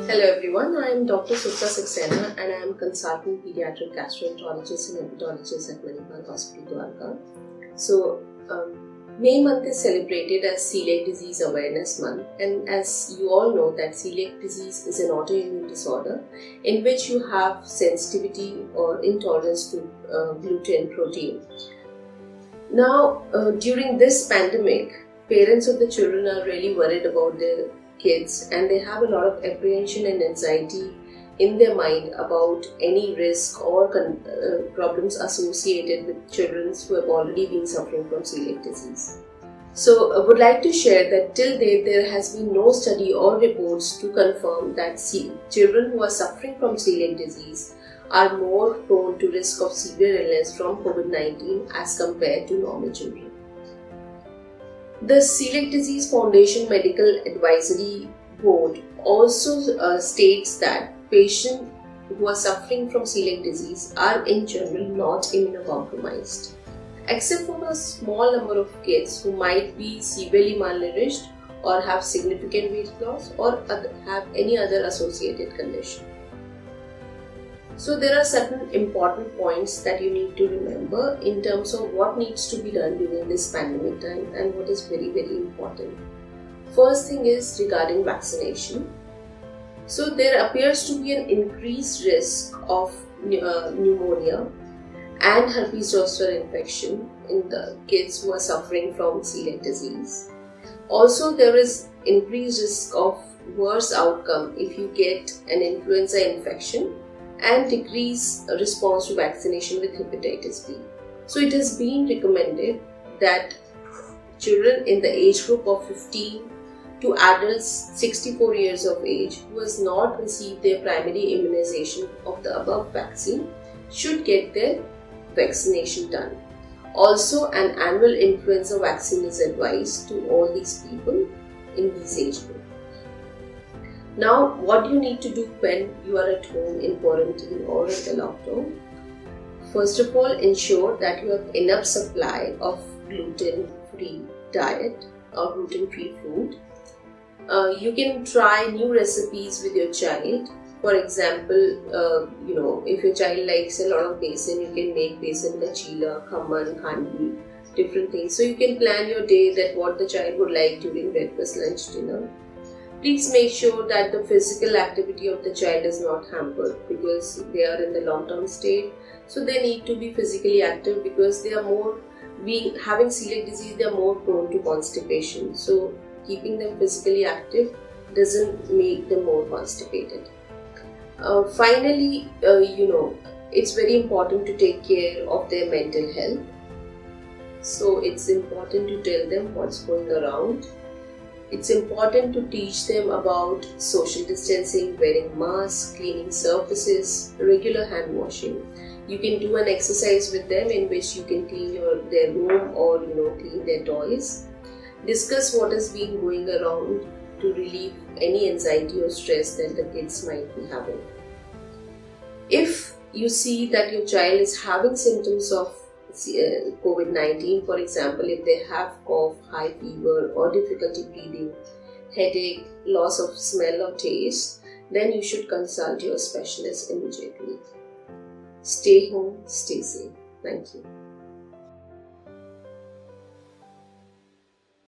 Hello everyone, I am Dr. Sufla Saxena and I am consultant pediatric gastroenterologist and hepatologist at Manipal Hospitals Delhi. May month is celebrated as Celiac Disease Awareness Month, and as you all know that celiac disease is an autoimmune disorder in which you have sensitivity or intolerance to gluten protein. Now, during this pandemic, parents of the children are really worried about their kids and they have a lot of apprehension and anxiety in their mind about any risk or problems associated with children who have already been suffering from celiac disease. So I would like to share that till date there has been no study or reports to confirm that children who are suffering from celiac disease are more prone to risk of severe illness from COVID-19 as compared to normal children. The Celiac Disease Foundation Medical Advisory Board also states that patients who are suffering from celiac disease are in general not immunocompromised, except for a small number of kids who might be severely malnourished or have significant weight loss or have any other associated condition. So there are certain important points that you need to remember in terms of what needs to be done during this pandemic time and what is very, very important. First thing is regarding vaccination. So there appears to be an increased risk of pneumonia and herpes zoster infection in the kids who are suffering from celiac disease. Also, there is increased risk of worse outcome if you get an influenza infection and decrease response to vaccination with hepatitis B. So it has been recommended that children in the age group of 15 to adults 64 years of age who has not received their primary immunization of the above vaccine should get their vaccination done. Also, an annual influenza vaccine is advised to all these people in these age groups. Now, what do you need to do when you are at home in quarantine or in the lockdown? First of all, ensure that you have enough supply of gluten-free diet or gluten-free food. You can try new recipes with your child. For example, if your child likes a lot of besan, you can make besan lachila, khaman, khandi, different things. So you can plan your day that what the child would like during breakfast, lunch, dinner. Please make sure that the physical activity of the child is not hampered because they are in the long-term state. So they need to be physically active because they are having celiac disease, they are more prone to constipation. So keeping them physically active doesn't make them more constipated. Finally, it's very important to take care of their mental health. So it's important to tell them what's going around. It's important to teach them about social distancing, wearing masks, cleaning surfaces, regular hand washing. You can do an exercise with them in which you can clean their room or clean their toys. Discuss what has been going around to relieve any anxiety or stress that the kids might be having. If you see that your child is having symptoms of COVID-19, for example, if they have cough, high fever or difficulty breathing, headache, loss of smell or taste, then you should consult your specialist immediately. Stay home, stay safe. Thank you.